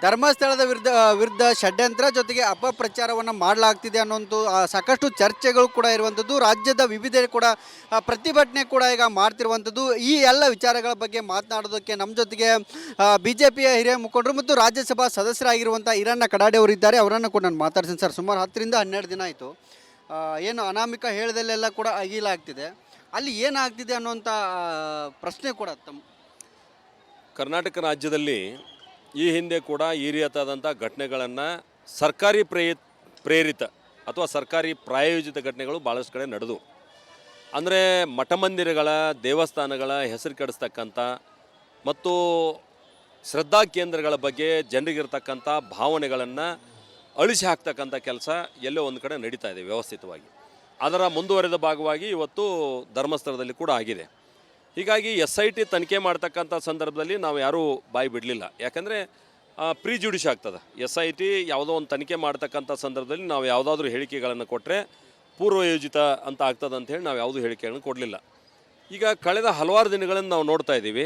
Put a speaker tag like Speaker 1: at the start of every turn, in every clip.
Speaker 1: ಧರ್ಮಸ್ಥಳದ ವಿರುದ್ಧ ಷಡ್ಯಂತ್ರ ಜೊತೆಗೆ ಅಪಪ್ರಚಾರವನ್ನು ಮಾಡಲಾಗ್ತಿದೆ ಅನ್ನೋಂಥ ಸಾಕಷ್ಟು ಚರ್ಚೆಗಳು ಕೂಡ ಇರುವಂಥದ್ದು. ರಾಜ್ಯದ ವಿವಿಧೆಡೆ ಕೂಡ ಪ್ರತಿಭಟನೆ ಕೂಡ ಈಗ ಮಾಡ್ತಿರುವಂಥದ್ದು. ಈ ಎಲ್ಲ ವಿಚಾರಗಳ ಬಗ್ಗೆ ಮಾತನಾಡೋದಕ್ಕೆ ನಮ್ಮ ಜೊತೆಗೆ BJPಯ ಹಿರಿಯ ಮುಖಂಡರು ಮತ್ತು ರಾಜ್ಯಸಭಾ ಸದಸ್ಯರಾಗಿರುವಂಥ ಈರಣ್ಣ ಕಡಾಡಿ ಅವರು ಇದ್ದಾರೆ. ಅವರನ್ನು ಕೂಡ ನಾನು ಮಾತಾಡ್ತೀನಿ. ಸರ್, ಸುಮಾರು 10ರಿಂದ 12 ದಿನ ಆಯಿತು, ಏನು ಅನಾಮಿಕ ಹೇಳದಲ್ಲೆಲ್ಲ ಕೂಡ ಅಗೀಲಾಗ್ತಿದೆ. ಅಲ್ಲಿ ಏನಾಗ್ತಿದೆ ಅನ್ನೋಂಥ ಪ್ರಶ್ನೆ ಕೂಡ ತಮ್ಮ
Speaker 2: ಕರ್ನಾಟಕ ರಾಜ್ಯದಲ್ಲಿ ಈ ಹಿಂದೆ ಕೂಡ ಈ ರೀತಿಯಾದಂಥ ಘಟನೆಗಳನ್ನು ಸರ್ಕಾರಿ ಪ್ರೇರಿತ ಅಥವಾ ಸರ್ಕಾರಿ ಪ್ರಾಯೋಜಿತ ಘಟನೆಗಳು ಭಾಳಷ್ಟು ಕಡೆ ನಡೆದು, ಅಂದರೆ ಮಠ ಮಂದಿರಗಳ ದೇವಸ್ಥಾನಗಳ ಹೆಸರು ಕೆಡಿಸ್ತಕ್ಕಂಥ ಮತ್ತು ಶ್ರದ್ಧಾ ಕೇಂದ್ರಗಳ ಬಗ್ಗೆ ಜನರಿಗಿರ್ತಕ್ಕಂಥ ಭಾವನೆಗಳನ್ನು ಅಳಿಸಿ ಹಾಕ್ತಕ್ಕಂಥ ಕೆಲಸ ಎಲ್ಲೋ ಒಂದು ಕಡೆ ನಡೀತಾ ಇದೆ ವ್ಯವಸ್ಥಿತವಾಗಿ. ಅದರ ಮುಂದುವರೆದ ಭಾಗವಾಗಿ ಇವತ್ತು ಧರ್ಮಸ್ಥಳದಲ್ಲಿ ಕೂಡ ಆಗಿದೆ. ಹೀಗಾಗಿ SIT ತನಿಖೆ ಮಾಡ್ತಕ್ಕಂಥ ಸಂದರ್ಭದಲ್ಲಿ ನಾವು ಯಾರೂ ಬಾಯಿ ಬಿಡಲಿಲ್ಲ. ಯಾಕಂದರೆ ಪ್ರಿಜುಡಿಷ್ ಆಗ್ತದೆ. SIT ಯಾವುದೋ ಒಂದು ತನಿಖೆ ಮಾಡ್ತಕ್ಕಂಥ ಸಂದರ್ಭದಲ್ಲಿ ನಾವು ಯಾವುದಾದ್ರೂ ಹೇಳಿಕೆಗಳನ್ನು ಕೊಟ್ಟರೆ ಪೂರ್ವಯೋಜಿತ ಅಂತ ಆಗ್ತದೆ ಅಂಥೇಳಿ ನಾವು ಯಾವುದೂ ಹೇಳಿಕೆಗಳನ್ನು ಕೊಡಲಿಲ್ಲ. ಈಗ ಕಳೆದ ಹಲವಾರು ದಿನಗಳನ್ನು ನಾವು ನೋಡ್ತಾ ಇದ್ದೀವಿ.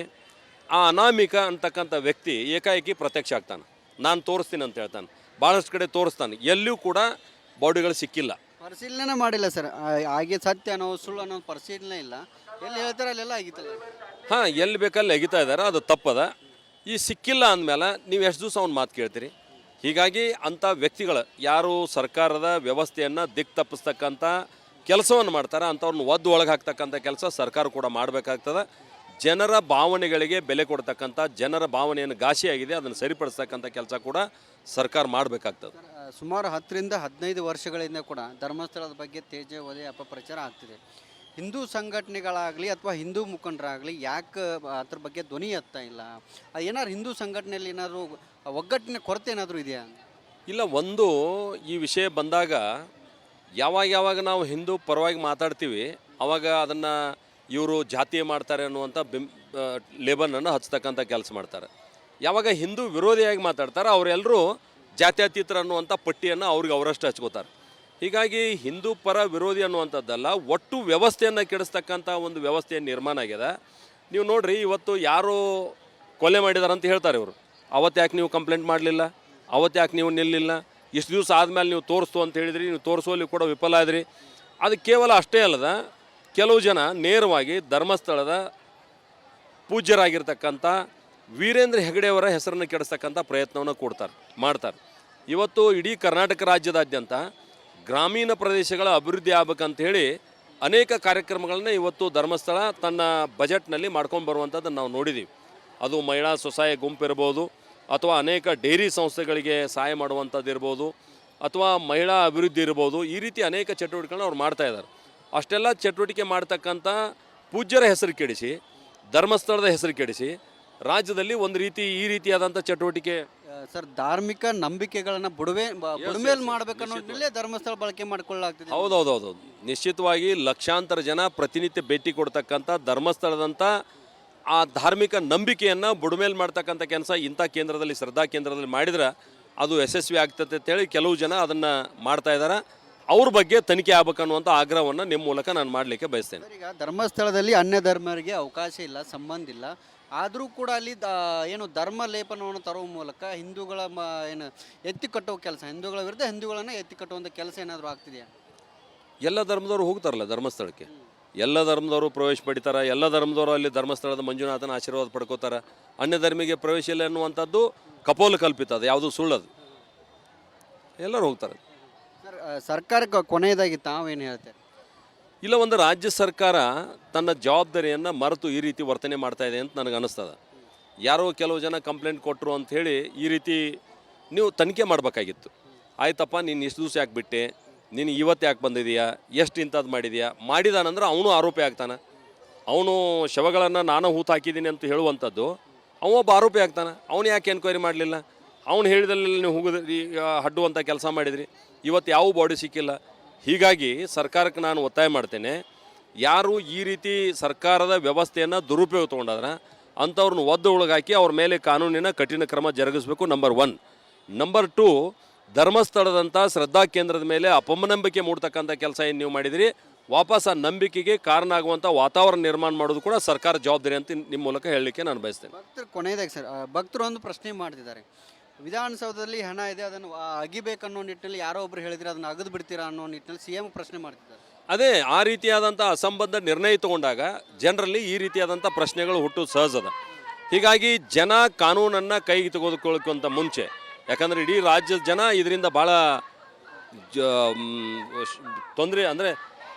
Speaker 2: ಆ ಅನಾಮಿಕ ಅಂತಕ್ಕಂಥ ವ್ಯಕ್ತಿ ಏಕಾಏಕಿ ಪ್ರತ್ಯಕ್ಷ ಆಗ್ತಾನೆ. ನಾನು ತೋರಿಸ್ತೀನಿ ಅಂತ ಹೇಳ್ತಾನೆ, ಭಾಳಷ್ಟು ಕಡೆ ತೋರಿಸ್ತಾನೆ. ಎಲ್ಲಿಯೂ ಕೂಡ ಬಾಡಿಗಳು ಸಿಕ್ಕಿಲ್ಲ,
Speaker 1: ಪರಿಶೀಲನೆ ಮಾಡಿಲ್ಲ ಸರ್. ಹಾಗೆ ಸತ್ಯ ಅನ್ನೋ ಸುಳ್ಳು ಅನ್ನೋ ಪರಿಶೀಲನೆ ಇಲ್ಲ. ಎಲ್ಲಿ ಹೇಳ್ತಾರೆ ಅಲ್ಲೆಲ್ಲ ಆಗಿತ್ತಲ್ಲ.
Speaker 2: ಹಾಂ, ಎಲ್ಲಿ ಬೇಕಲ್ಲಿ ಎಗಿತಾ ಇದ್ದಾರೆ, ಅದು ತಪ್ಪದ. ಈ ಸಿಕ್ಕಿಲ್ಲ ಅಂದಮೇಲೆ ನೀವು ಎಷ್ಟು ದಿವಸ ಅವ್ನ ಮಾತು ಕೇಳ್ತೀರಿ? ಹೀಗಾಗಿ ಅಂಥ ವ್ಯಕ್ತಿಗಳು ಯಾರು ಸರ್ಕಾರದ ವ್ಯವಸ್ಥೆಯನ್ನು ದಿಕ್ಕು ತಪ್ಪಿಸ್ತಕ್ಕಂಥ ಕೆಲಸವನ್ನು ಮಾಡ್ತಾರೆ, ಅಂಥವ್ರನ್ನ ಒದ್ದು ಒಳಗೆ ಹಾಕ್ತಕ್ಕಂಥ ಕೆಲಸ ಸರ್ಕಾರ ಕೂಡ ಮಾಡಬೇಕಾಗ್ತದೆ. ಜನರ ಭಾವನೆಗಳಿಗೆ ಬೆಲೆ ಕೊಡ್ತಕ್ಕಂಥ, ಜನರ ಭಾವನೆಯನ್ನು ಘಾಸಿಯಾಗಿದೆ ಅದನ್ನು ಸರಿಪಡಿಸ್ತಕ್ಕಂಥ ಕೆಲಸ ಕೂಡ ಸರ್ಕಾರ ಮಾಡಬೇಕಾಗ್ತದೆ.
Speaker 1: ಸುಮಾರು 10ರಿಂದ 15 ವರ್ಷಗಳಿಂದ ಕೂಡ ಧರ್ಮಸ್ಥಳದ ಬಗ್ಗೆ ತೇಜೋವಧೆ ಅಪಪ್ರಚಾರ ಆಗ್ತಿದೆ. ಹಿಂದೂ ಸಂಘಟನೆಗಳಾಗಲಿ ಅಥವಾ ಹಿಂದೂ ಮುಖಂಡರಾಗಲಿ ಯಾಕೆ ಅದ್ರ ಬಗ್ಗೆ ಧ್ವನಿ ಎತ್ತಾ ಇಲ್ಲ? ಏನಾದ್ರು ಹಿಂದೂ ಸಂಘಟನೆಯಲ್ಲಿ ಏನಾದರೂ ಒಗ್ಗಟ್ಟಿನ ಕೊರತೆ ಏನಾದರೂ ಇದೆಯಾ?
Speaker 2: ಇಲ್ಲ, ಒಂದು ಈ ವಿಷಯ ಬಂದಾಗ ಯಾವಾಗ ನಾವು ಹಿಂದೂ ಪರವಾಗಿ ಮಾತಾಡ್ತೀವಿ ಆವಾಗ ಅದನ್ನು ಇವರು ಜಾತಿ ಮಾಡ್ತಾರೆ ಅನ್ನುವಂಥ ಲೇಬಲನ್ನು ಹಚ್ಚತಕ್ಕಂಥ ಕೆಲಸ ಮಾಡ್ತಾರೆ. ಯಾವಾಗ ಹಿಂದೂ ವಿರೋಧಿಯಾಗಿ ಮಾತಾಡ್ತಾರೆ ಅವರೆಲ್ಲರೂ ಜಾತ್ಯತೀತರ ಅನ್ನುವಂಥ ಪಟ್ಟಿಯನ್ನು ಅವ್ರಿಗೆ ಅವರಷ್ಟು ಹಚ್ಕೋತಾರೆ. ಹೀಗಾಗಿ ಹಿಂದೂ ಪರ ವಿರೋಧಿ ಅನ್ನುವಂಥದ್ದಲ್ಲ, ಒಟ್ಟು ವ್ಯವಸ್ಥೆಯನ್ನು ಕೆಡಿಸ್ತಕ್ಕಂಥ ಒಂದು ವ್ಯವಸ್ಥೆಯನ್ನು ನಿರ್ಮಾಣ ಆಗಿದೆ. ನೀವು ನೋಡಿರಿ, ಇವತ್ತು ಯಾರು ಕೊಲೆ ಮಾಡಿದಾರೆ ಅಂತ ಹೇಳ್ತಾರೆ ಇವರು. ಅವತ್ತು ಯಾಕೆ ನೀವು ಕಂಪ್ಲೇಂಟ್ ಮಾಡಲಿಲ್ಲ? ಅವತ್ತು ಯಾಕೆ ನೀವು ನಿಲ್ಲಿಲ್ಲ? ಇಷ್ಟು ದಿವಸ ಆದಮೇಲೆ ನೀವು ತೋರಿಸ್ತು ಅಂತ ಹೇಳಿದ್ರಿ, ನೀವು ತೋರಿಸುವಲ್ಲಿ ಕೂಡ ವಿಫಲ ಆದ್ರಿ. ಅದು ಕೇವಲ ಅಷ್ಟೇ ಅಲ್ಲದ, ಕೆಲವು ಜನ ನೇರವಾಗಿ ಧರ್ಮಸ್ಥಳದ ಪೂಜ್ಯರಾಗಿರ್ತಕ್ಕಂಥ ವೀರೇಂದ್ರ ಹೆಗಡೆಯವರ ಹೆಸರನ್ನು ಕೆಡಿಸ್ತಕ್ಕಂಥ ಪ್ರಯತ್ನವನ್ನು ಮಾಡ್ತಾರೆ. ಇವತ್ತು ಇಡೀ ಕರ್ನಾಟಕ ರಾಜ್ಯದಾದ್ಯಂತ ಗ್ರಾಮೀಣ ಪ್ರದೇಶಗಳ ಅಭಿವೃದ್ಧಿ ಆಗ್ಬೇಕಂಥೇಳಿ ಅನೇಕ ಕಾರ್ಯಕ್ರಮಗಳನ್ನ ಇವತ್ತು ಧರ್ಮಸ್ಥಳ ತನ್ನ ಬಜೆಟ್ನಲ್ಲಿ ಮಾಡ್ಕೊಂಡು ಬರುವಂಥದ್ದನ್ನು ನಾವು ನೋಡಿದ್ದೀವಿ. ಅದು ಮಹಿಳಾ ಸ್ವಸಹಾಯ ಗುಂಪು ಇರ್ಬೋದು, ಅಥವಾ ಅನೇಕ ಡೈರಿ ಸಂಸ್ಥೆಗಳಿಗೆ ಸಹಾಯ ಮಾಡುವಂಥದ್ದು ಇರ್ಬೋದು, ಅಥವಾ ಮಹಿಳಾ ಅಭಿವೃದ್ಧಿ ಇರ್ಬೋದು. ಈ ರೀತಿ ಅನೇಕ ಚಟುವಟಿಕೆಗಳನ್ನ ಅವ್ರು ಮಾಡ್ತಾಯಿದ್ದಾರೆ. ಅಷ್ಟೆಲ್ಲ ಚಟುವಟಿಕೆ ಮಾಡ್ತಕ್ಕಂಥ ಪೂಜ್ಯರ ಹೆಸರು ಕೆಡಿಸಿ, ಧರ್ಮಸ್ಥಳದ ಹೆಸರು ಕೆಡಿಸಿ ರಾಜ್ಯದಲ್ಲಿ ಒಂದು ಈ ರೀತಿಯಾದಂಥ ಚಟುವಟಿಕೆ
Speaker 1: ಸರ್, ಧಾರ್ಮಿಕ ನಂಬಿಕೆಗಳನ್ನು ಬುಡಮೇಲೆ ಮಾಡಬೇಕನ್ನೋದ್ರಲ್ಲೇ ಧರ್ಮಸ್ಥಳ ಬಳಕೆ ಮಾಡಿಕೊಳ್ಳಲಾಗ್ತದೆ.
Speaker 2: ಹೌದೌದು, ನಿಶ್ಚಿತವಾಗಿ ಲಕ್ಷಾಂತರ ಜನ ಪ್ರತಿನಿತ್ಯ ಭೇಟಿ ಕೊಡ್ತಕ್ಕಂಥ ಧರ್ಮಸ್ಥಳದಂಥ ಆ ಧಾರ್ಮಿಕ ನಂಬಿಕೆಯನ್ನು ಬುಡಮೇಲೆ ಮಾಡ್ತಕ್ಕಂಥ ಕೆಲಸ ಇಂಥ ಕೇಂದ್ರದಲ್ಲಿ, ಶ್ರದ್ಧಾ ಕೇಂದ್ರದಲ್ಲಿ ಮಾಡಿದ್ರೆ ಅದು ಯಶಸ್ವಿ ಆಗ್ತದೆ ಅಂತೇಳಿ ಕೆಲವು ಜನ ಅದನ್ನು ಮಾಡ್ತಾ ಇದ್ದಾರೆ. ಅವ್ರ ಬಗ್ಗೆ ತನಿಖೆ ಆಗ್ಬೇಕನ್ನುವಂಥ ಆಗ್ರಹವನ್ನು ನಿಮ್ಮ ಮೂಲಕ ನಾನು ಮಾಡಲಿಕ್ಕೆ ಬಯಸ್ತೇನೆ.
Speaker 1: ಈಗ ಧರ್ಮಸ್ಥಳದಲ್ಲಿ ಅನ್ಯ ಧರ್ಮರಿಗೆ ಅವಕಾಶ ಇಲ್ಲ, ಸಂಬಂಧ ಇಲ್ಲ. ಆದರೂ ಕೂಡ ಅಲ್ಲಿ ಏನು ಧರ್ಮ ಲೇಪನವನ್ನು ತರುವ ಮೂಲಕ ಹಿಂದೂಗಳ ಏನು ಎತ್ತಿ ಕಟ್ಟುವ ಕೆಲಸ, ಹಿಂದೂಗಳ ವಿರುದ್ಧ ಹಿಂದೂಗಳನ್ನು ಎತ್ತಿ ಕಟ್ಟುವಂಥ ಕೆಲಸ ಏನಾದರೂ ಆಗ್ತಿದೆಯಾ?
Speaker 2: ಎಲ್ಲ ಧರ್ಮದವರು ಹೋಗ್ತಾರಲ್ಲ ಧರ್ಮಸ್ಥಳಕ್ಕೆ, ಎಲ್ಲ ಧರ್ಮದವರು ಪ್ರವೇಶ ಪಡಿತಾರೆ. ಎಲ್ಲ ಧರ್ಮದವರು ಅಲ್ಲಿ ಧರ್ಮಸ್ಥಳದ ಮಂಜುನಾಥನ ಆಶೀರ್ವಾದ ಪಡ್ಕೋತಾರೆ. ಅನ್ಯ ಧರ್ಮಿಗೆ ಪ್ರವೇಶ ಇಲ್ಲ ಎನ್ನುವಂಥದ್ದು ಕಪೋಲ ಕಲ್ಪಿತ, ಅದು ಯಾವುದು ಸುಳ್ಳದು. ಎಲ್ಲರೂ ಹೋಗ್ತಾರೆ.
Speaker 1: ಸರ್, ಸರ್ಕಾರಕ್ಕೆ ಕೊನೆಯದಾಗಿ ತಾವೇನು ಹೇಳ್ತಾರೆ?
Speaker 2: ಇಲ್ಲ, ಒಂದು ರಾಜ್ಯ ಸರ್ಕಾರ ತನ್ನ ಜವಾಬ್ದಾರಿಯನ್ನು ಮರೆತು ಈ ರೀತಿ ವರ್ತನೆ ಮಾಡ್ತಾ ಇದೆ ಅಂತ ನನಗೆ ಅನ್ನಿಸ್ತದೆ. ಯಾರೋ ಕೆಲವು ಜನ ಕಂಪ್ಲೇಂಟ್ ಕೊಟ್ಟರು ಅಂಥೇಳಿ ಈ ರೀತಿ ನೀವು ತನಿಖೆ ಮಾಡಬೇಕಾಗಿತ್ತು. ಆಯ್ತಪ್ಪ, ನೀನು ಇಷ್ಟು ದಿವಸ ಯಾಕೆ ಬಿಟ್ಟೆ, ನೀನು ಇವತ್ತು ಯಾಕೆ ಬಂದಿದೆಯಾ, ಎಷ್ಟು ಇಂಥದ್ದು ಮಾಡಿದೆಯಾ? ಮಾಡಿದಾನಂದ್ರೆ ಅವನು ಆರೋಪಿ ಆಗ್ತಾನೆ. ಅವನು ಶವಗಳನ್ನು ನಾನು ಹೂತು ಹಾಕಿದ್ದೀನಿ ಅಂತ ಹೇಳುವಂಥದ್ದು ಅವನೊಬ್ಬ ಆರೋಪಿ ಆಗ್ತಾನೆ. ಅವನು ಯಾಕೆ ಎನ್ಕ್ವೈರಿ ಮಾಡಲಿಲ್ಲ? ಅವನು ಹೇಳಿದಲ್ಲಿ ನೀವು ಹೋಗಿದ್ರಿ, ಹಡ್ಡುವಂಥ ಕೆಲಸ ಮಾಡಿದ್ರಿ, ಇವತ್ತು ಯಾವ ಬಾಡಿ ಸಿಕ್ಕಿಲ್ಲ. ಹೀಗಾಗಿ ಸರ್ಕಾರಕ್ಕೆ ನಾನು ಒತ್ತಾಯ ಮಾಡ್ತೇನೆ, ಯಾರು ಈ ರೀತಿ ಸರ್ಕಾರದ ವ್ಯವಸ್ಥೆಯನ್ನು ದುರುಪಯೋಗ ತೊಗೊಂಡಾದ್ರೆ ಅಂಥವ್ರನ್ನ ಒದ್ದು ಒಳಗಾಕಿ ಅವ್ರ ಮೇಲೆ ಕಾನೂನಿನ ಕಠಿಣ ಕ್ರಮ ಜರುಗಿಸಬೇಕು. ನಂಬರ್ 1. ನಂಬರ್ 2, ಧರ್ಮಸ್ಥಳದಂಥ ಶ್ರದ್ಧಾ ಕೇಂದ್ರದ ಮೇಲೆ ಅಪನಂಬಿಕೆ ಮೂಡ್ತಕ್ಕಂಥ ಕೆಲಸ ಏನು ನೀವು ಮಾಡಿದಿರಿ, ವಾಪಸ್ ಆ ನಂಬಿಕೆಗೆ ಕಾರಣ ಆಗುವಂಥ ವಾತಾವರಣ ನಿರ್ಮಾಣ ಮಾಡೋದು ಕೂಡ ಸರ್ಕಾರ ಜವಾಬ್ದಾರಿ ಅಂತ ನಿಮ್ಮ ಮೂಲಕ ಹೇಳಲಿಕ್ಕೆ ನಾನು ಬಯಸ್ತೇನೆ.
Speaker 1: ಭಕ್ತರು ಕೊನೆಯದಾಗಿ ಸರ್, ಭಕ್ತರು ಒಂದು ಪ್ರಶ್ನೆ ಮಾಡ್ತಿದ್ದಾರೆ. ವಿಧಾನಸೌಧದಲ್ಲಿ ಹಣ ಇದೆ, ಅದನ್ನು ಅಗಿಬೇಕನ್ನೋ ನಿಟ್ಟಿನಲ್ಲಿ ಯಾರೋ ಒಬ್ರು ಹೇಳಿದ್ರೆ ಅದನ್ನು ಅಗದು ಬಿಡ್ತೀರಾ ಅನ್ನೋ ನಿಟ್ಟಿನಲ್ಲಿ CM ಪ್ರಶ್ನೆ ಮಾಡ್ತಿದ್ದಾರೆ.
Speaker 2: ಅದೇ ಆ ರೀತಿಯಾದಂಥ ಅಸಂಬದ್ಧ ನಿರ್ಣಯ ತಗೊಂಡಾಗ ಜನರಲ್ಲಿ ಈ ರೀತಿಯಾದಂಥ ಪ್ರಶ್ನೆಗಳು ಹುಟ್ಟುವುದು ಸಹಜದ. ಹೀಗಾಗಿ ಜನ ಕಾನೂನನ್ನು ಕೈಗೆ ತೆಗೆದುಕೊಳ್ಳೋಕ್ಕಿಂತ ಮುಂಚೆ, ಯಾಕಂದರೆ ಇಡೀ ರಾಜ್ಯದ ಜನ ಇದರಿಂದ ಭಾಳ ತೊಂದರೆ, ಅಂದರೆ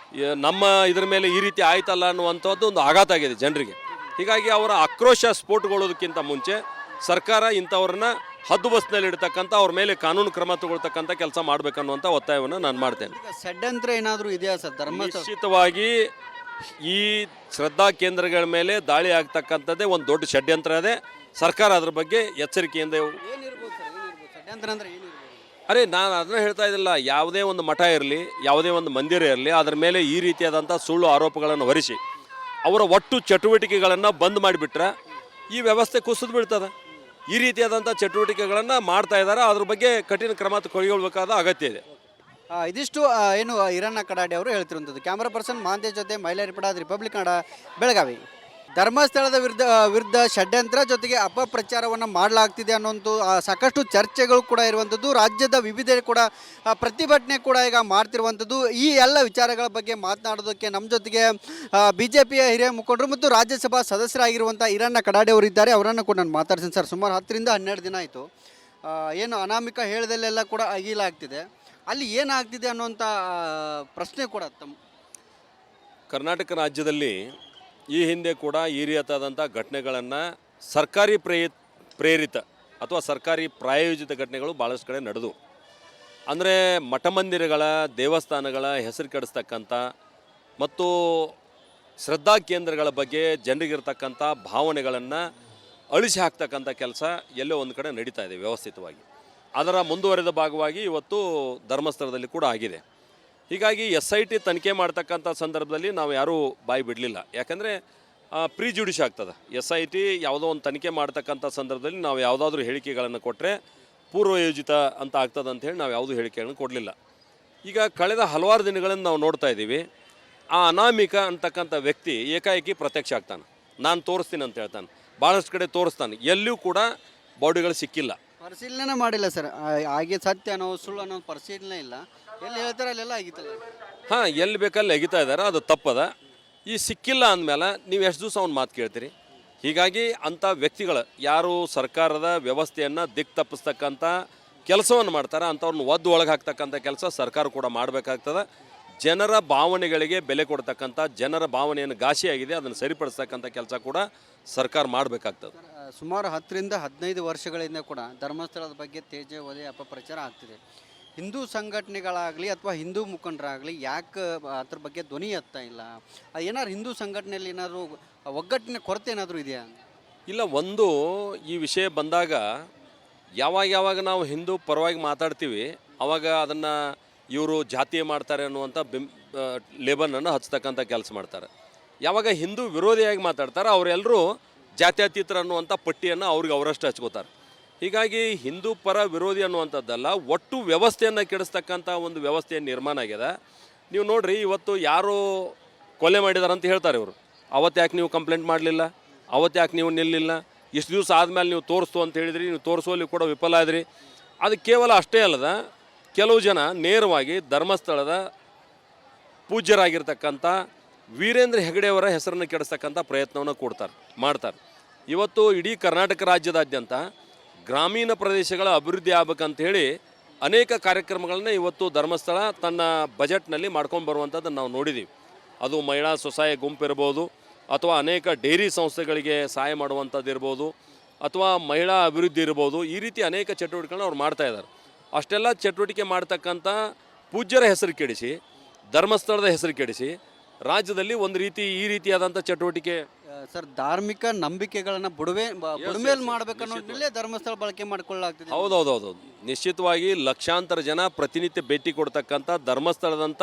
Speaker 2: ನಮ್ಮ ಇದ್ರ ಮೇಲೆ ಈ ರೀತಿ ಆಯ್ತಲ್ಲ ಅನ್ನುವಂಥದ್ದು ಒಂದು ಆಘಾತ ಆಗಿದೆ ಜನರಿಗೆ. ಹೀಗಾಗಿ ಅವರ ಆಕ್ರೋಶ ಸ್ಫೋಟಗೊಳ್ಳೋದಕ್ಕಿಂತ ಮುಂಚೆ ಸರ್ಕಾರ ಇಂಥವ್ರನ್ನ ಹದ್ದುಬಸ್ನಲ್ಲಿ ಇಡ್ತಕ್ಕಂಥ ಅವ್ರ ಮೇಲೆ ಕಾನೂನು ಕ್ರಮ ತಗೊಳ್ತಕ್ಕಂಥ ಕೆಲಸ ಮಾಡಬೇಕನ್ನುವಂಥ ಒತ್ತಾಯವನ್ನು ನಾನು ಮಾಡ್ತೇನೆ.
Speaker 1: ಈಗ ಷಡ್ಯಂತ್ರ ಏನಾದರೂ ಇದೆಯಾ ಸರ್ ಧರ್ಮಸ್ಥಳ?
Speaker 2: ನಿಶ್ಚಿತವಾಗಿ ಈ ಶ್ರದ್ಧಾ ಕೇಂದ್ರಗಳ ಮೇಲೆ ದಾಳಿ ಆಗ್ತಕ್ಕಂಥದ್ದೇ ಒಂದು ದೊಡ್ಡ ಷಡ್ಯಂತ್ರ ಇದೆ. ಸರ್ಕಾರ ಅದ್ರ ಬಗ್ಗೆ ಎಚ್ಚರಿಕೆಯಿಂದ
Speaker 1: ಏನಿರ್ಬೋದು ಸರ್, ಏನಿರ್ಬೋದು ಷಡ್ಯಂತ್ರ ಅಂದರೆ ಏನಿರ್ಬೋದು?
Speaker 2: ಅರೆ ನಾನು ಅದನ್ನ ಹೇಳ್ತಾ ಇದ್ದಿಲ್ಲ, ಯಾವುದೇ ಒಂದು ಮಠ ಇರಲಿ, ಯಾವುದೇ ಒಂದು ಮಂದಿರ ಇರಲಿ, ಅದರ ಮೇಲೆ ಈ ರೀತಿಯಾದಂಥ ಸುಳ್ಳು ಆರೋಪಗಳನ್ನು ಹೊರಿಸಿ ಅವರ ಒಟ್ಟು ಚಟುವಟಿಕೆಗಳನ್ನು ಬಂದ್ ಮಾಡಿಬಿಟ್ರೆ ಈ ವ್ಯವಸ್ಥೆ ಕುಸಿದು ಬೀಳ್ತದೆ. ಈ ರೀತಿಯಾದಂಥ ಚಟುವಟಿಕೆಗಳನ್ನು ಮಾಡ್ತಾ ಇದ್ದಾರೆ, ಅದ್ರ ಬಗ್ಗೆ ಕಠಿಣ ಕ್ರಮ ಕೈಗೊಳ್ಳಬೇಕಾದ ಅಗತ್ಯ ಇದೆ.
Speaker 1: ಇದಿಷ್ಟು ಏನು ಹಿರಣ್ಣ ಕಡಾಡಿ ಅವರು ಹೇಳ್ತಿರುವಂಥದ್ದು. ಕ್ಯಾಮ್ರಾ ಪರ್ಸನ್ ಮಹಾಂತೇಶ್ ಜೊತೆ ಮೈಲಾರಿಪಡ, ರಿಪಬ್ಲಿಕ್ ಕನ್ನಡ, ಬೆಳಗಾವಿ. ಧರ್ಮಸ್ಥಳದ ವಿರುದ್ಧ ಷಡ್ಯಂತ್ರ ಜೊತೆಗೆ ಅಪಪ್ರಚಾರವನ್ನು ಮಾಡಲಾಗ್ತಿದೆ ಅನ್ನೋಂಥ ಸಾಕಷ್ಟು ಚರ್ಚೆಗಳು ಕೂಡ ಇರುವಂಥದ್ದು. ರಾಜ್ಯದ ವಿವಿಧೆಡೆ ಕೂಡ ಪ್ರತಿಭಟನೆ ಕೂಡ ಈಗ ಮಾಡ್ತಿರುವಂಥದ್ದು. ಈ ಎಲ್ಲ ವಿಚಾರಗಳ ಬಗ್ಗೆ ಮಾತನಾಡೋದಕ್ಕೆ ನಮ್ಮ ಜೊತೆಗೆ BJPಯ ಹಿರಿಯ ಮುಖಂಡರು ಮತ್ತು ರಾಜ್ಯಸಭಾ ಸದಸ್ಯರಾಗಿರುವಂಥ ಹಿರಣ್ಣ ಕಡಾಡಿ ಅವರು ಇದ್ದಾರೆ. ಅವರನ್ನು ಕೂಡ ನಾನು ಮಾತಾಡ್ತೀನಿ. ಸರ್, ಸುಮಾರು 10 ರಿಂದ 12 ದಿನ ಆಯಿತು, ಏನು ಅನಾಮಿಕ ಹೇಳದಲ್ಲೆಲ್ಲ ಕೂಡ ಅಗೀಲಾಗ್ತಿದೆ. ಅಲ್ಲಿ ಏನಾಗ್ತಿದೆ ಅನ್ನೋಂಥ ಪ್ರಶ್ನೆ ಕೂಡ ತಮ್ಮ
Speaker 2: ಕರ್ನಾಟಕ ರಾಜ್ಯದಲ್ಲಿ ಈ ಹಿಂದೆ ಕೂಡ ಈ ರೀತಿಯಾದಂಥ ಘಟನೆಗಳನ್ನು ಸರ್ಕಾರಿ ಪ್ರೇರಿತ ಅಥವಾ ಸರ್ಕಾರಿ ಪ್ರಾಯೋಜಿತ ಘಟನೆಗಳು ಭಾಳಷ್ಟು ಕಡೆ ನಡೆದು, ಅಂದರೆ ಮಠ ಮಂದಿರಗಳ, ದೇವಸ್ಥಾನಗಳ ಹೆಸರು ಕೆಡಿಸ್ತಕ್ಕಂಥ ಮತ್ತು ಶ್ರದ್ಧಾ ಕೇಂದ್ರಗಳ ಬಗ್ಗೆ ಜನರಿಗಿರ್ತಕ್ಕಂಥ ಭಾವನೆಗಳನ್ನು ಅಳಿಸಿ ಹಾಕ್ತಕ್ಕಂಥ ಕೆಲಸ ಎಲ್ಲೋ ಒಂದು ಕಡೆ ನಡೀತಾ ಇದೆ ವ್ಯವಸ್ಥಿತವಾಗಿ. ಅದರ ಮುಂದುವರೆದ ಭಾಗವಾಗಿ ಇವತ್ತು ಧರ್ಮಸ್ಥಳದಲ್ಲಿ ಕೂಡ ಆಗಿದೆ. ಹೀಗಾಗಿ SIT ತನಿಖೆ ಮಾಡ್ತಕ್ಕಂಥ ಸಂದರ್ಭದಲ್ಲಿ ನಾವು ಯಾರೂ ಬಾಯಿ ಬಿಡಲಿಲ್ಲ. ಯಾಕಂದರೆ ಪ್ರಿಜುಡಿಷ್ ಆಗ್ತದೆ. SIT ಯಾವುದೋ ಒಂದು ತನಿಖೆ ಮಾಡ್ತಕ್ಕಂಥ ಸಂದರ್ಭದಲ್ಲಿ ನಾವು ಯಾವುದಾದ್ರೂ ಹೇಳಿಕೆಗಳನ್ನು ಕೊಟ್ಟರೆ ಪೂರ್ವಯೋಜಿತ ಅಂತ ಆಗ್ತದೆ ಅಂಥೇಳಿ ನಾವು ಯಾವುದೂ ಹೇಳಿಕೆಗಳನ್ನು ಕೊಡಲಿಲ್ಲ. ಈಗ ಕಳೆದ ಹಲವಾರು ದಿನಗಳನ್ನು ನಾವು ನೋಡ್ತಾ ಇದ್ದೀವಿ, ಆ ಅನಾಮಿಕ ಅಂತಕ್ಕಂಥ ವ್ಯಕ್ತಿ ಏಕಾಏಕಿ ಪ್ರತ್ಯಕ್ಷ ಆಗ್ತಾನೆ. ನಾನು ತೋರಿಸ್ತೀನಿ ಅಂತ ಹೇಳ್ತಾನೆ, ಭಾಳಷ್ಟು ಕಡೆ ತೋರಿಸ್ತಾನೆ, ಎಲ್ಲೂ ಕೂಡ ಬಾಡಿಗಳು ಸಿಕ್ಕಿಲ್ಲ.
Speaker 1: ಪರಿಶೀಲನೆ ಮಾಡಿಲ್ಲ ಸರ್. ಹಾಗೆ ಸತ್ಯ ಅನ್ನೋ ಸುಳ್ಳು ಅನ್ನೋ ಪರಿಶೀಲನೆ ಇಲ್ಲ. ಎಲ್ಲಿ ಹೇಳ್ತಾರೆ ಅಲ್ಲೆಲ್ಲ ಆಗಿತ್ತಲ್ಲ.
Speaker 2: ಹಾಂ, ಎಲ್ಲಿ ಬೇಕಲ್ಲಿ ಎಗಿತಾ ಇದ್ದಾರೆ, ಅದು ತಪ್ಪದ. ಈ ಸಿಕ್ಕಿಲ್ಲ ಅಂದಮೇಲೆ ನೀವು ಎಷ್ಟು ದಿವಸ ಅವ್ನ ಮಾತು ಕೇಳ್ತೀರಿ? ಹೀಗಾಗಿ ಅಂಥ ವ್ಯಕ್ತಿಗಳು ಯಾರು ಸರ್ಕಾರದ ವ್ಯವಸ್ಥೆಯನ್ನು ದಿಕ್ಕು ತಪ್ಪಿಸ್ತಕ್ಕಂಥ ಕೆಲಸವನ್ನು ಮಾಡ್ತಾರೆ, ಅಂಥವ್ರನ್ನ ಒದ್ದು ಒಳಗೆ ಹಾಕ್ತಕ್ಕಂಥ ಕೆಲಸ ಸರ್ಕಾರ ಕೂಡ ಮಾಡಬೇಕಾಗ್ತದೆ. ಜನರ ಭಾವನೆಗಳಿಗೆ ಬೆಲೆ ಕೊಡ್ತಕ್ಕಂಥ, ಜನರ ಭಾವನೆಯನ್ನು ಘಾಸಿಯಾಗಿದೆ ಅದನ್ನು ಸರಿಪಡಿಸ್ತಕ್ಕಂಥ ಕೆಲಸ ಕೂಡ ಸರ್ಕಾರ ಮಾಡಬೇಕಾಗ್ತದೆ.
Speaker 1: ಸುಮಾರು 10 ರಿಂದ 15 ವರ್ಷಗಳಿಂದ ಕೂಡ ಧರ್ಮಸ್ಥಳದ ಬಗ್ಗೆ ತೇಜೋವಧೆ ಅಪಪ್ರಚಾರ ಆಗ್ತಿದೆ. ಹಿಂದೂ ಸಂಘಟನೆಗಳಾಗಲಿ ಅಥವಾ ಹಿಂದೂ ಮುಖಂಡರಾಗಲಿ ಯಾಕೆ ಅದ್ರ ಬಗ್ಗೆ ಧ್ವನಿ ಎತ್ತಾ ಇಲ್ಲ? ಏನಾದ್ರು ಹಿಂದೂ ಸಂಘಟನೆಯಲ್ಲಿ ಏನಾದರೂ ಒಗ್ಗಟ್ಟಿನ ಕೊರತೆ ಏನಾದರೂ ಇದೆಯಾ?
Speaker 2: ಇಲ್ಲ, ಒಂದು ಈ ವಿಷಯ ಬಂದಾಗ ಯಾವಾಗ ನಾವು ಹಿಂದೂ ಪರವಾಗಿ ಮಾತಾಡ್ತೀವಿ ಆವಾಗ ಅದನ್ನು ಇವರು ಜಾತೀಯ ಮಾಡ್ತಾರೆ ಅನ್ನುವಂಥ ಲೇಬಲನ್ನು ಹಚ್ಚತಕ್ಕಂಥ ಕೆಲಸ ಮಾಡ್ತಾರೆ. ಯಾವಾಗ ಹಿಂದೂ ವಿರೋಧಿಯಾಗಿ ಮಾತಾಡ್ತಾರೆ ಅವರೆಲ್ಲರೂ ಜಾತ್ಯತೀತರ ಅನ್ನುವಂಥ ಪಟ್ಟಿಯನ್ನು ಅವ್ರಿಗೆ ಅವರಷ್ಟು ಹಚ್ಕೋತಾರೆ. ಹೀಗಾಗಿ ಹಿಂದೂ ಪರ ವಿರೋಧಿ ಅನ್ನುವಂಥದ್ದಲ್ಲ, ಒಟ್ಟು ವ್ಯವಸ್ಥೆಯನ್ನು ಕೆಡಿಸ್ತಕ್ಕಂಥ ಒಂದು ವ್ಯವಸ್ಥೆಯ ನಿರ್ಮಾಣ ಆಗಿದೆ. ನೀವು ನೋಡಿರಿ, ಇವತ್ತು ಯಾರು ಕೊಲೆ ಮಾಡಿದಾರೆ ಅಂತ ಹೇಳ್ತಾರೆ ಇವರು. ಅವತ್ತು ಯಾಕೆ ನೀವು ಕಂಪ್ಲೇಂಟ್ ಮಾಡಲಿಲ್ಲ? ಅವತ್ತು ಯಾಕೆ ನೀವು ನಿಲ್ಲಿಲ್ಲ? ಇಷ್ಟು ದಿವಸ ಆದಮೇಲೆ ನೀವು ತೋರಿಸ್ತು ಅಂತ ಹೇಳಿದ್ರಿ, ನೀವು ತೋರಿಸುವಲ್ಲಿ ಕೂಡ ವಿಫಲ ಆದ್ರಿ. ಅದು ಕೇವಲ ಅಷ್ಟೇ ಅಲ್ಲದ, ಕೆಲವು ಜನ ನೇರವಾಗಿ ಧರ್ಮಸ್ಥಳದ ಪೂಜ್ಯರಾಗಿರ್ತಕ್ಕಂಥ ವೀರೇಂದ್ರ ಹೆಗಡೆಯವರ ಹೆಸರನ್ನು ಕೆಡಿಸ್ತಕ್ಕಂಥ ಪ್ರಯತ್ನವನ್ನು ಮಾಡ್ತಾರೆ. ಇವತ್ತು ಇಡೀ ಕರ್ನಾಟಕ ರಾಜ್ಯದಾದ್ಯಂತ ಗ್ರಾಮೀಣ ಪ್ರದೇಶಗಳ ಅಭಿವೃದ್ಧಿ ಆಗ್ಬೇಕಂತೇಳಿ ಅನೇಕ ಕಾರ್ಯಕ್ರಮಗಳನ್ನ ಇವತ್ತು ಧರ್ಮಸ್ಥಳ ತನ್ನ ಬಜೆಟ್ನಲ್ಲಿ ಮಾಡ್ಕೊಂಡು ಬರುವಂಥದ್ದನ್ನು ನಾವು ನೋಡಿದ್ದೀವಿ. ಅದು ಮಹಿಳಾ ಸ್ವಸಹಾಯ ಗುಂಪು ಇರ್ಬೋದು, ಅಥವಾ ಅನೇಕ ಡೈರಿ ಸಂಸ್ಥೆಗಳಿಗೆ ಸಹಾಯ ಮಾಡುವಂಥದ್ದು ಇರ್ಬೋದು, ಅಥವಾ ಮಹಿಳಾ ಅಭಿವೃದ್ಧಿ ಇರ್ಬೋದು. ಈ ರೀತಿ ಅನೇಕ ಚಟುವಟಿಕೆಗಳನ್ನ ಅವ್ರು ಮಾಡ್ತಾಯಿದ್ದಾರೆ. ಅಷ್ಟೆಲ್ಲ ಚಟುವಟಿಕೆ ಮಾಡ್ತಕ್ಕಂಥ ಪೂಜ್ಯರ ಹೆಸರು ಕೆಡಿಸಿ, ಧರ್ಮಸ್ಥಳದ ಹೆಸರು ಕೆಡಿಸಿ ರಾಜ್ಯದಲ್ಲಿ ಒಂದು ರೀತಿ ಈ ರೀತಿಯಾದಂಥ ಚಟುವಟಿಕೆ
Speaker 1: ಸರ್, ಧಾರ್ಮಿಕ ನಂಬಿಕೆಗಳನ್ನು ಬುಡಮೇಲೆ ಮಾಡಬೇಕನ್ನೋದ್ರಲ್ಲೇ ಧರ್ಮಸ್ಥಳ ಬಳಕೆ ಮಾಡಿಕೊಳ್ಳಲಾಗ್ತದೆ.
Speaker 2: ಹೌದೌದೌದು, ನಿಶ್ಚಿತವಾಗಿ ಲಕ್ಷಾಂತರ ಜನ ಪ್ರತಿನಿತ್ಯ ಭೇಟಿ ಕೊಡ್ತಕ್ಕಂಥ ಧರ್ಮಸ್ಥಳದಂಥ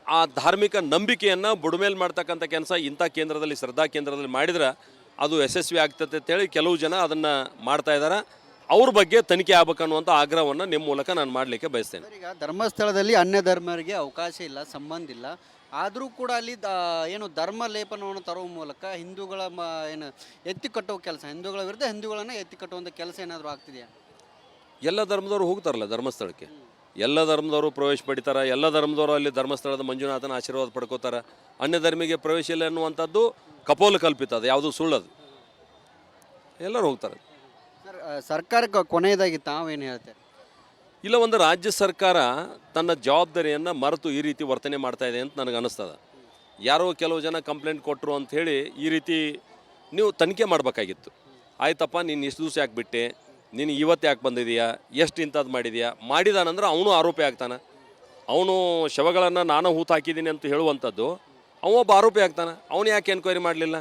Speaker 2: ಆ ಧಾರ್ಮಿಕ ನಂಬಿಕೆಯನ್ನು ಬುಡಮೇಲೆ ಮಾಡ್ತಕ್ಕಂಥ ಕೆಲಸ ಇಂಥ ಕೇಂದ್ರದಲ್ಲಿ, ಶ್ರದ್ಧಾ ಕೇಂದ್ರದಲ್ಲಿ ಮಾಡಿದ್ರೆ ಅದು ಯಶಸ್ವಿ ಆಗ್ತದೆ ಅಂತೇಳಿ ಕೆಲವು ಜನ ಅದನ್ನು ಮಾಡ್ತಾ ಇದ್ದಾರೆ. ಅವ್ರ ಬಗ್ಗೆ ತನಿಖೆ ಆಗ್ಬೇಕನ್ನುವಂಥ ಆಗ್ರಹವನ್ನು ನಿಮ್ಮ ಮೂಲಕ ನಾನು ಮಾಡಲಿಕ್ಕೆ ಬಯಸ್ತೇನೆ.
Speaker 1: ಈಗ ಧರ್ಮಸ್ಥಳದಲ್ಲಿ ಅನ್ಯ ಧರ್ಮರಿಗೆ ಅವಕಾಶ ಇಲ್ಲ, ಸಂಬಂಧ ಇಲ್ಲ. ಆದರೂ ಕೂಡ ಅಲ್ಲಿ ಏನು ಧರ್ಮ ಲೇಪನವನ್ನು ತರುವ ಮೂಲಕ ಹಿಂದೂಗಳ ಎತ್ತಿ ಕಟ್ಟುವ ಕೆಲಸ, ಹಿಂದೂಗಳ ವಿರುದ್ಧ ಹಿಂದೂಗಳನ್ನು ಎತ್ತಿ ಕಟ್ಟುವಂಥ ಕೆಲಸ ಏನಾದರೂ ಆಗ್ತಿದೆಯಾ?
Speaker 2: ಎಲ್ಲ ಧರ್ಮದವರು ಹೋಗ್ತಾರಲ್ಲ ಧರ್ಮಸ್ಥಳಕ್ಕೆ, ಎಲ್ಲ ಧರ್ಮದವರು ಪ್ರವೇಶ ಪಡಿತಾರೆ, ಎಲ್ಲ ಧರ್ಮದವರು ಅಲ್ಲಿ ಧರ್ಮಸ್ಥಳದ ಮಂಜುನಾಥನ ಆಶೀರ್ವಾದ ಪಡ್ಕೋತಾರೆ. ಅನ್ಯ ಧರ್ಮಿಗೆ ಪ್ರವೇಶ ಇಲ್ಲ ಅನ್ನುವಂಥದ್ದು ಕಪೋಲ ಕಲ್ಪಿತ, ಅದು ಯಾವುದು ಸುಳ್ಳದು, ಎಲ್ಲರೂ ಹೋಗ್ತಾರೆ.
Speaker 1: ಸರ್ ಸರ್ಕಾರಕ್ಕೆ ಕೊನೆಯದಾಗಿ ತಾವೇನು ಹೇಳ್ತಾರೆ?
Speaker 2: ಇಲ್ಲ, ಒಂದು ರಾಜ್ಯ ಸರ್ಕಾರ ತನ್ನ ಜವಾಬ್ದಾರಿಯನ್ನು ಮರೆತು ಈ ರೀತಿ ವರ್ತನೆ ಮಾಡ್ತಾ ಇದೆ ಅಂತ ನನಗೆ ಅನ್ನಿಸ್ತದೆ. ಯಾರೋ ಕೆಲವು ಜನ ಕಂಪ್ಲೇಂಟ್ ಕೊಟ್ಟರು ಅಂಥೇಳಿ ಈ ರೀತಿ ನೀವು ತನಿಖೆ ಮಾಡಬೇಕಾಗಿತ್ತು. ಆಯ್ತಪ್ಪ, ನೀನು ಇಷ್ಟು ದಿವಸ ಯಾಕೆ ಬಿಟ್ಟೆ, ನೀನು ಇವತ್ತು ಯಾಕೆ ಬಂದಿದೆಯಾ, ಎಷ್ಟು ಇಂಥದ್ದು ಮಾಡಿದೆಯಾ, ಮಾಡಿದಾನಂದ್ರೆ ಅವನು ಆರೋಪಿ ಆಗ್ತಾನೆ. ಅವನು ಶವಗಳನ್ನು ನಾನು ಹೂತು ಹಾಕಿದ್ದೀನಿ ಅಂತ ಹೇಳುವಂಥದ್ದು, ಒಬ್ಬ ಆರೋಪಿ ಆಗ್ತಾನೆ. ಅವನು ಯಾಕೆ ಎನ್ಕ್ವೈರಿ ಮಾಡಲಿಲ್ಲ?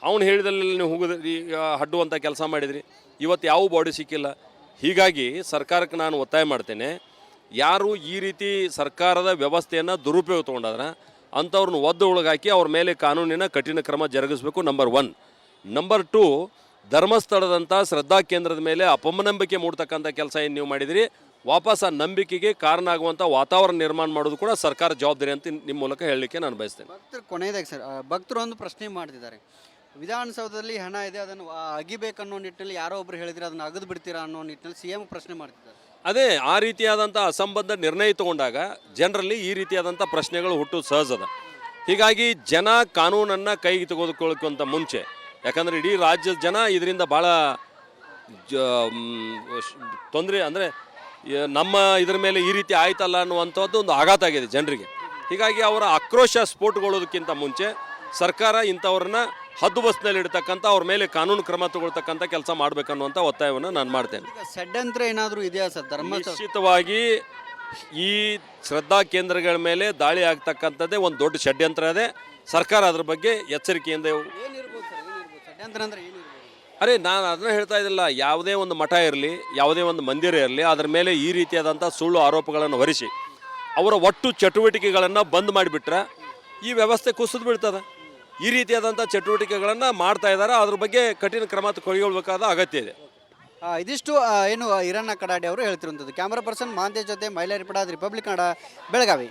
Speaker 2: ಅವನು ಹೇಳಿದಲ್ಲಿ ನೀವು ಹೋಗಿದ್ರಿ, ಹಡ್ಡುವಂಥ ಕೆಲಸ ಮಾಡಿದ್ರಿ, ಇವತ್ತು ಯಾವ ಬಾಡಿ ಸಿಕ್ಕಿಲ್ಲ. ಹೀಗಾಗಿ ಸರ್ಕಾರಕ್ಕೆ ನಾನು ಒತ್ತಾಯ ಮಾಡ್ತೇನೆ, ಯಾರು ಈ ರೀತಿ ಸರ್ಕಾರದ ವ್ಯವಸ್ಥೆಯನ್ನು ದುರುಪಯೋಗ ತೊಗೊಂಡಾದ್ರೆ ಅಂಥವ್ರನ್ನ ಒದ್ದು ಒಳಗಾಕಿ ಅವ್ರ ಮೇಲೆ ಕಾನೂನಿನ ಕಠಿಣ ಕ್ರಮ ಜರುಗಿಸಬೇಕು. ನಂಬರ್ 1. ನಂಬರ್ 2, ಧರ್ಮಸ್ಥಳದಂಥ ಶ್ರದ್ಧಾ ಕೇಂದ್ರದ ಮೇಲೆ ಅಪನಂಬಿಕೆ ಮೂಡ್ತಕ್ಕಂಥ ಕೆಲಸ ಏನು ನೀವು ಮಾಡಿದಿರಿ, ವಾಪಸ್ ಆ ನಂಬಿಕೆಗೆ ಕಾರಣ ಆಗುವಂಥ ವಾತಾವರಣ ನಿರ್ಮಾಣ ಮಾಡೋದು ಕೂಡ ಸರ್ಕಾರ ಜವಾಬ್ದಾರಿ ಅಂತ ನಿಮ್ಮ ಮೂಲಕ ಹೇಳಲಿಕ್ಕೆ ನಾನು ಬಯಸ್ತೇನೆ.
Speaker 1: ಭಕ್ತರು ಕೊನೆಯದಾಗಿ ಸರ್, ಭಕ್ತರು ಒಂದು ಪ್ರಶ್ನೆ ಮಾಡ್ತಿದ್ದಾರೆ. ವಿಧಾನಸೌಧದಲ್ಲಿ ಹಣ ಇದೆ, ಅದನ್ನು ಅಗಿಬೇಕನ್ನೋ ನಿಟ್ಟಿನಲ್ಲಿ ಯಾರೋ ಒಬ್ರು ಹೇಳಿದ್ರೆ ಅದನ್ನು ಅಗದು ಬಿಡ್ತೀರಾ ಅನ್ನೋ ನಿಟ್ಟಿನಲ್ಲಿ CM ಪ್ರಶ್ನೆ ಮಾಡ್ತಿದ್ದಾರೆ.
Speaker 2: ಅದೇ ಆ ರೀತಿಯಾದಂಥ ಅಸಂಬದ್ಧ ನಿರ್ಣಯ ತಗೊಂಡಾಗ ಜನರಲ್ಲಿ ಈ ರೀತಿಯಾದಂಥ ಪ್ರಶ್ನೆಗಳು ಹುಟ್ಟೋದು ಸಹಜದ. ಹೀಗಾಗಿ ಜನ ಕಾನೂನನ್ನು ಕೈಗೆ ತೆಗೆದುಕೊಳ್ಳೋಕ್ಕಿಂತ ಮುಂಚೆ, ಯಾಕಂದರೆ ಇಡೀ ರಾಜ್ಯದ ಜನ ಇದರಿಂದ ಭಾಳ ತೊಂದರೆ, ಅಂದರೆ ನಮ್ಮ ಇದರ ಮೇಲೆ ಈ ರೀತಿ ಆಯ್ತಲ್ಲ ಅನ್ನುವಂಥದ್ದು ಒಂದು ಆಘಾತ ಆಗಿದೆ ಜನರಿಗೆ. ಹೀಗಾಗಿ ಅವರ ಆಕ್ರೋಶ ಸ್ಫೋಟಗೊಳ್ಳೋದಕ್ಕಿಂತ ಮುಂಚೆ ಸರ್ಕಾರ ಇಂಥವ್ರನ್ನ ಹದ್ದುಬಸ್ನಲ್ಲಿ ಇಡ್ತಕ್ಕಂಥ, ಅವ್ರ ಮೇಲೆ ಕಾನೂನು ಕ್ರಮ ತಗೊಳ್ತಕ್ಕಂಥ ಕೆಲಸ ಮಾಡಬೇಕನ್ನುವಂಥ ಒತ್ತಾಯವನ್ನು ನಾನು ಮಾಡ್ತೇನೆ.
Speaker 1: ಈಗ ಷಡ್ಯಂತ್ರ ಏನಾದರೂ ಇದೆಯಾ ಸರ್ ಧರ್ಮಸ್ಥಳ?
Speaker 2: ನಿಶ್ಚಿತವಾಗಿ ಈ ಶ್ರದ್ಧಾ ಕೇಂದ್ರಗಳ ಮೇಲೆ ದಾಳಿ ಆಗ್ತಕ್ಕಂಥದ್ದೇ ಒಂದು ದೊಡ್ಡ ಷಡ್ಯಂತ್ರ ಇದೆ. ಸರ್ಕಾರ ಅದ್ರ ಬಗ್ಗೆ ಎಚ್ಚರಿಕೆಯಿಂದ
Speaker 1: ಏನಿರ್ಬೋದು ಸರ್, ಏನಿರ್ಬೋದು ಷಡ್ಯಂತ್ರ ಅಂದರೆ ಏನಿರ್ಬೋದು?
Speaker 2: ಅರೆ, ನಾನು ಅದನ್ನ ಹೇಳ್ತಾ ಇದ್ದಿಲ್ಲ. ಯಾವುದೇ ಒಂದು ಮಠ ಇರಲಿ, ಯಾವುದೇ ಒಂದು ಮಂದಿರ ಇರಲಿ, ಅದರ ಮೇಲೆ ಈ ರೀತಿಯಾದಂಥ ಸುಳ್ಳು ಆರೋಪಗಳನ್ನು ಹೊರಿಸಿ ಅವರ ಒಟ್ಟು ಚಟುವಟಿಕೆಗಳನ್ನು ಬಂದ್ ಮಾಡಿಬಿಟ್ರೆ ಈ ವ್ಯವಸ್ಥೆ ಕುಸಿದು ಬೀಳ್ತದೆ. ಈ ರೀತಿಯಾದಂಥ ಚಟುವಟಿಕೆಗಳನ್ನು ಮಾಡ್ತಾ ಇದ್ದಾರೆ, ಅದ್ರ ಬಗ್ಗೆ ಕಠಿಣ ಕ್ರಮ ಕೈಗೊಳ್ಳಬೇಕಾದ ಅಗತ್ಯ ಇದೆ.
Speaker 1: ಇದಿಷ್ಟು ಏನು ಈರಣ್ಣ ಕಡಾಡಿ ಅವರು ಹೇಳ್ತಿರುವಂಥದ್ದು. ಕ್ಯಾಮ್ರಾ ಪರ್ಸನ್ ಮಹಾಂತೇಶ್ ಜೊತೆ ಮೈಲಾರಿಪಡ, ರಿಪಬ್ಲಿಕ್ ಕನ್ನಡ, ಬೆಳಗಾವಿ.